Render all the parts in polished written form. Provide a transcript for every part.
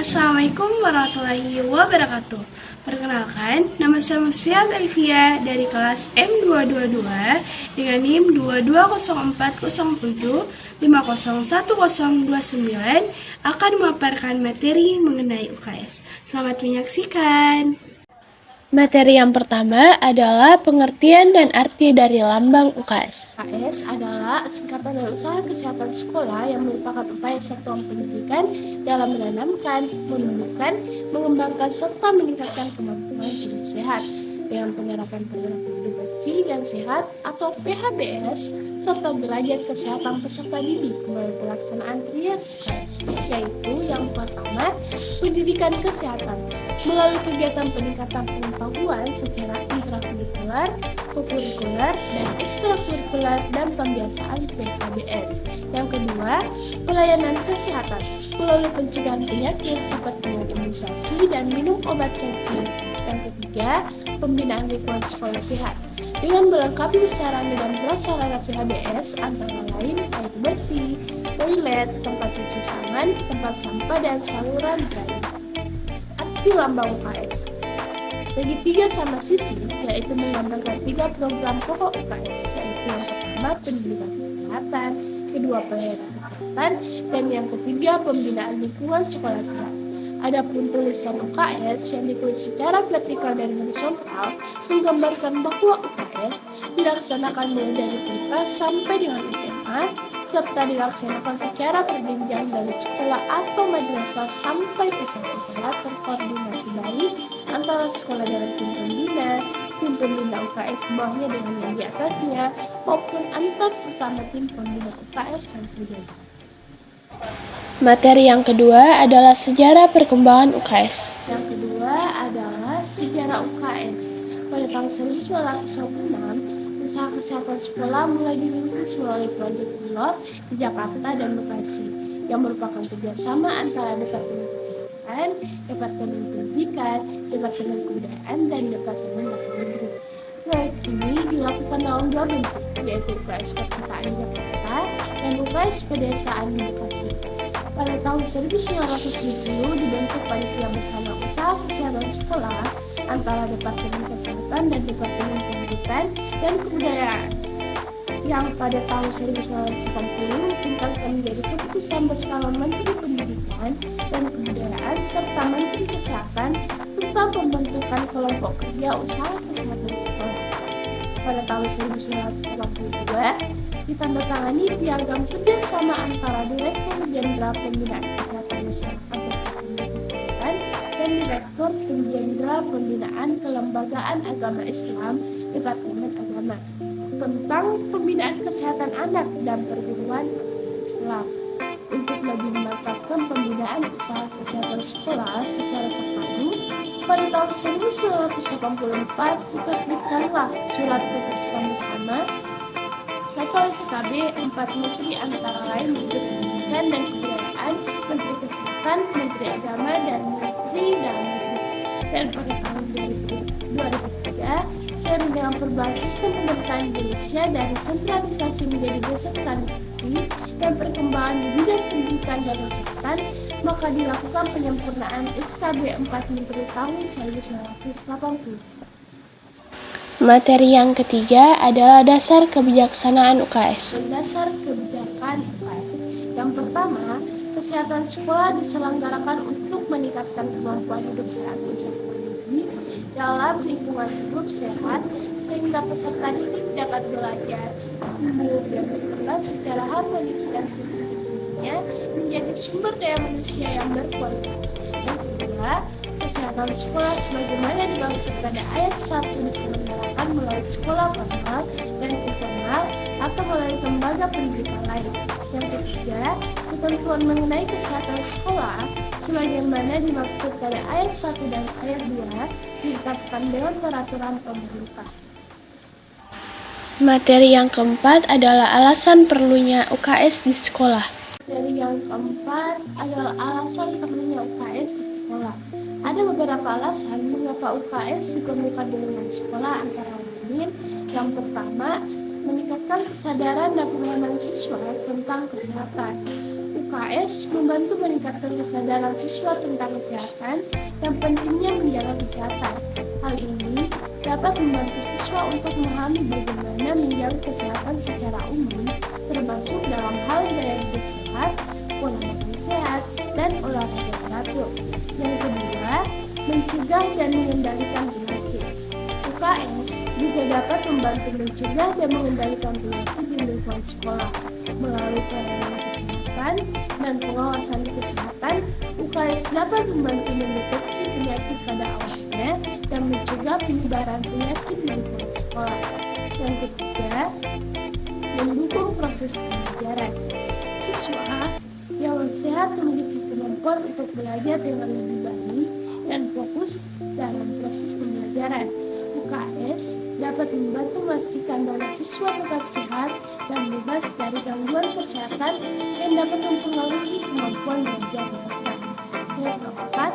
Assalamualaikum warahmatullahi wabarakatuh. Perkenalkan, nama saya Musfiat Alifia dari kelas M222 dengan NIM 220407501029 akan memaparkan materi mengenai UKS. Selamat menyaksikan. Materi yang pertama adalah pengertian dan arti dari lambang UKS. UKS adalah singkatan dari usaha kesehatan sekolah yang merupakan upaya satuan pendidikan dalam menanamkan, menumbuhkan, mengembangkan, serta meningkatkan kemampuan hidup sehat dengan penerapan pola hidup bersih dan sehat atau PHBS serta belajar kesehatan peserta didik melalui pelaksanaan trias UKS, yaitu yang pertama pendidikan kesehatan melalui kegiatan peningkatan pengetahuan secara intrakurikuler, kokurikuler, dan ekstrakurikuler dan pembiasaan PHBS. Yang kedua, pelayanan kesehatan melalui pencegahan penyakit seperti imunisasi dan minum obat cacing. Yang ketiga, pembinaan lingkungan sekolah sehat dengan melengkapi sarana dan prasarana PHBS antara lain air bersih, toilet, tempat cuci tangan, tempat sampah, dan saluran drainase. Arti lambang UKS segitiga sama sisi, yaitu menggambarkan 3 program pokok UKS, yaitu yang pertama pendidikan kesehatan, kedua pelayanan kesehatan, dan yang ketiga pembinaan lingkungan sekolah sehat. Adapun tulisan UKS yang ditulis secara vertikal dan horizontal menggambarkan bahwa UKS dilaksanakan mulai dari TK sampai dengan SMA, serta dilaksanakan secara berjenjang dari sekolah atau madrasah sampai usaha sekolah terkoordinasi baik antara sekolah dengan tim pembina UKS bawahnya dengan yang di atasnya, maupun antar sesama tim pembina UKS yang sudah. Materi yang kedua adalah sejarah perkembangan UKS. Yang kedua adalah sejarah UKS. Pada tahun 1996, usaha kesehatan sekolah mulai dirintis melalui proyek pilot di Jakarta dan Bekasi, yang merupakan kerjasama antara Departemen Kesehatan, Departemen Pendidikan, Departemen Kebudayaan, dan Departemen Dalam Negeri. Proyek ini dilakukan dalam 2 bentuk, yaitu UKS Perkotaan di Jakarta dan UKS Pedesaan di Bekasi. Pada tahun 1970 dibentuk panitia bersama usaha kesehatan sekolah antara Departemen Kesehatan dan Departemen Pendidikan dan Kebudayaan, yang pada tahun 1990 ditingkatkan menjadi keputusan bersama Menteri Pendidikan dan Kebudayaan serta Menteri Kesehatan tentang pembentukan kelompok kerja usaha kesehatan sekolah. Pada tahun 1982 ditandatangani piagam kerjasama antara Direktur Jenderal Pembinaan Kesehatan Masyarakat Departemen Kesehatan dan Direktur Jenderal Pembinaan Kelembagaan Agama Islam Departemen Agama tentang pembinaan kesehatan anak dan perguruan Islam untuk lebih memantapkan pembinaan usaha kesehatan sekolah secara terpadu. Pada tahun 1984 diterbitkanlah surat keputusan bersama atau SKB 4 Menteri antara lain Menteri Pendidikan dan Kebudayaan, Menteri Kesehatan, Menteri Agama, dan Menteri Dalam Negeri. Dan pada tahun 2003, seiring dengan perubahan sistem pemerintahan Indonesia dari sentralisasi menjadi desentralisasi dan perkembangan di bidang pendidikan dan kesehatan, maka dilakukan penyempurnaan SKB 4 Menteri tahun 1980. Materi yang ketiga adalah dasar kebijaksanaan UKS. Dasar kebijakan UKS. Yang pertama, kesehatan sekolah diselenggarakan untuk meningkatkan kemampuan hidup sehat peserta didik dalam lingkungan hidup sehat sehingga peserta didik dapat belajar, tumbuh dan berkembang secara harmonis dan setidaknya menjadi sumber daya manusia yang berkualitas. Yang kedua, kesehatan sekolah sebagaimana dimaksud pada ayat 1 diselenggarakan melalui sekolah formal dan informal atau melalui lembaga pendidikan lain. Yang ketiga, ketentuan mengenai kesehatan sekolah sebagaimana dimaksud pada ayat 1 dan ayat 2 ditetapkan dengan peraturan pemerintah. Materi yang keempat adalah alasan perlunya UKS di sekolah. Materi yang keempat adalah alasan perlunya UKS di sekolah. Ada beberapa alasan mengapa UKS diperlukan di lingkungan sekolah antara lain. Yang pertama, meningkatkan kesadaran dan pemahaman siswa tentang kesehatan. UKS membantu meningkatkan kesadaran siswa tentang kesehatan dan pentingnya menjaga kesehatan. Hal ini dapat membantu siswa untuk memahami bagaimana menjaga kesehatan secara umum, termasuk dalam hal gaya hidup sehat, pola makan sehat, dan olahraga teratur. Yang kedua, mencegah dan mengendalikan penyakit. UKS juga dapat membantu mencegah dan mengendalikan penyakit di lingkungan sekolah. Melalui pelayanan kesehatan dan pengawasan kesehatan, UKS dapat membantu mendeteksi penyakit pada awalnya dan mencegah penyebaran penyakit di lingkungan sekolah. Yang ketiga, mendukung proses pembelajaran. Siswa yang sehat memiliki kemampuan untuk belajar dengan lebih baik dan fokus dalam proses pembelajaran. UKS dapat membantu memastikan bahwa siswa tetap sehat dan bebas dari gangguan kesehatan yang dapat mempengaruhi kemampuan belajar mereka. Yang keempat,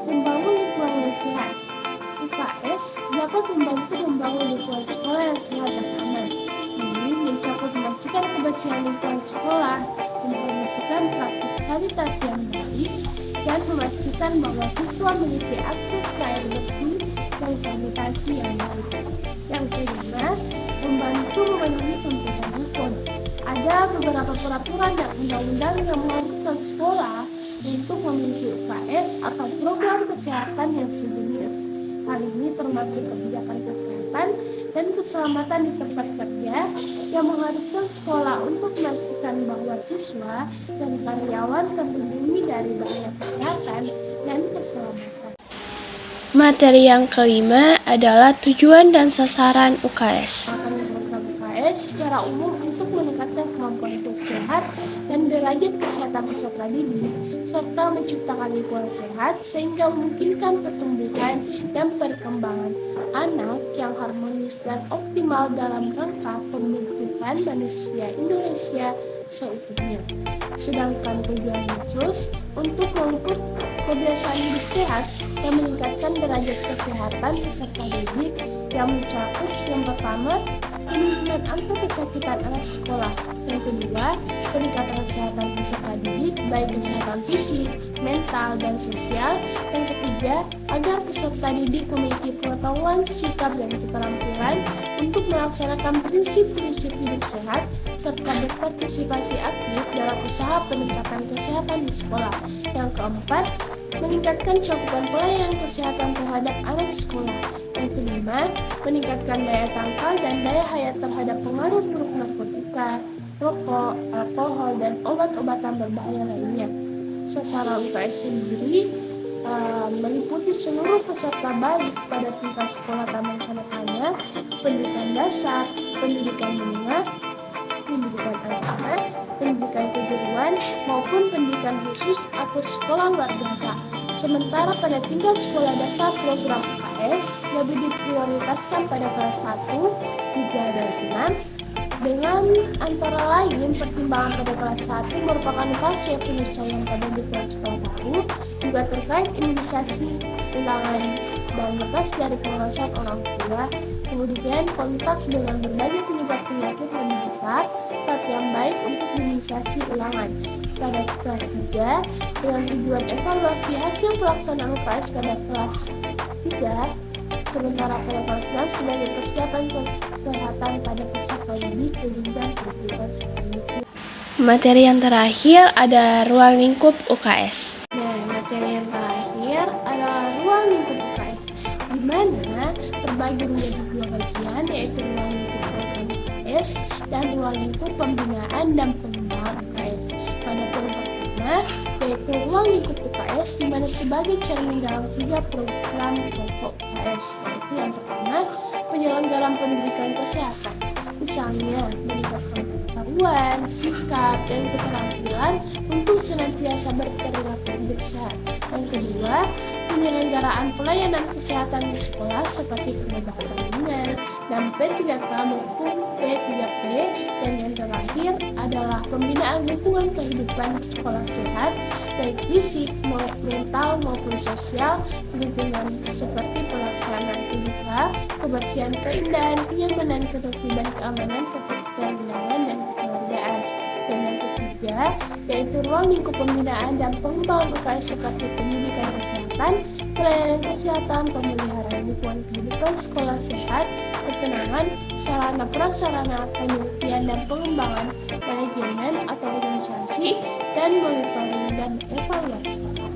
membangun lingkungan yang sehat. UKS dapat membantu membangun lingkungan sekolah yang sehat dan aman. Ini mencakup memastikan kebersihan lingkungan sekolah, mempromosikan praktik sanitasi yang baik, dan memastikan bahwa siswa memiliki akses ke air bersih dan sanitasi yang baik. Yang kelima, membantu memenuhi tuntutan hukum. Ada beberapa peraturan dan undang-undang yang mengharuskan sekolah untuk memiliki UKS atau program kesehatan yang sejenis. Hal ini termasuk kebijakan kesehatan dan keselamatan di tempat kerja yang mengharuskan sekolah untuk memastikan bahwa siswa dan karyawan terlindungi dari bahaya kesehatan dan keselamatan. Materi yang kelima adalah tujuan dan sasaran UKS. Program UKS secara umum untuk meningkatkan kemampuan hidup sehat dan derajat kesehatan peserta didik, serta menciptakan lingkungan sehat sehingga memungkinkan pertumbuhan dan perkembangan anak yang harmonis dan optimal dalam rangka pembentukan manusia Indonesia seutuhnya. Sedangkan tujuan khusus untuk mengukur kebiasaan hidup sehat dan meningkatkan derajat kesehatan peserta didik yang mencakup yang pertama, penurunan angka kesakitan anak sekolah. Yang kedua, peningkatan kesehatan peserta didik, baik kesehatan fisik, mental, dan sosial. Yang ketiga, agar peserta didik memiliki pengetahuan, sikap, dan keterampilan untuk melaksanakan prinsip-prinsip hidup sehat, serta berpartisipasi aktif dalam usaha peningkatan kesehatan di sekolah. Yang keempat, meningkatkan cakupan pelayanan kesehatan terhadap anak sekolah. Yang kelima, meningkatkan daya tangkal dan daya hayat terhadap pengaruh buruk narkotika, rokok, alkohol, dan obat-obatan berbahaya lainnya. Sasaran UKS sendiri meliputi seluruh peserta baik pada tingkat sekolah taman kanak-kanak, pendidikan dasar, pendidikan menengah, pendidikan anak-anak, pendidikan kejuruan, maupun pendidikan khusus atau sekolah luar biasa. Sementara pada tingkat sekolah dasar program UKS lebih diprioritaskan pada kelas 1, 3, dan 6, dengan antara lain pertimbangan pada kelas 1 merupakan fase penyesuaian pada lingkungan sekolah baru, juga terkait imunisasi ulangan dan lepas dari pengawasan orang tua, kemudian kontak dengan berbagai penyebab lebih besar saat yang baik untuk imunisasi ulangan. Pada kelas 3, dengan tujuan evaluasi hasil pelaksanaan UKS pada kelas 3, sementara pada kelas 6 sebagai persiapan kesehatan pada peserta didik ke jenjang pendidikan selanjutnya. Materi yang terakhir ada ruang lingkup UKS. Nah, materi yang terakhir adalah ruang lingkup UKS, di mana terbagi menjadi dua bagian, yaitu ruang lingkup program UKS dan ruang lingkup pembinaan dan pengembangan UKS. Pada poin pertama, yaitu ruang lingkup UKS, di mana sebagai cermin dalam 3 program pokok UKS, yaitu yang pertama, penyelenggaraan pendidikan kesehatan, misalnya meningkatkan pengetahuan, sikap, dan keterampilan untuk senantiasa berperilaku hidup sehat. Yang kedua, penyelenggaraan pelayanan kesehatan di sekolah seperti pengobatan ringan dan P3K maupun P3P, dan yang terakhir adalah pembinaan lingkungan kehidupan sekolah sehat, baik fisik, mental maupun sosial, lingkungan seperti pelaksanaan PDK, kebersihan, keindahan, kenyamanan, ketertiban, keamanan, ketertiban dan kekeluargaan. Dan yang ketiga, remaja, yaitu ruang lingkup pembinaan dan pengembangan UKS seperti pendidikan kesehatan, pelayanan kesehatan, pemeliharaan lingkungan kehidupan sekolah sehat, perkenalan, sarana prasarana, penelitian dan pengembangan, manajemen atau organisasi, dan monitoring dan evaluasi.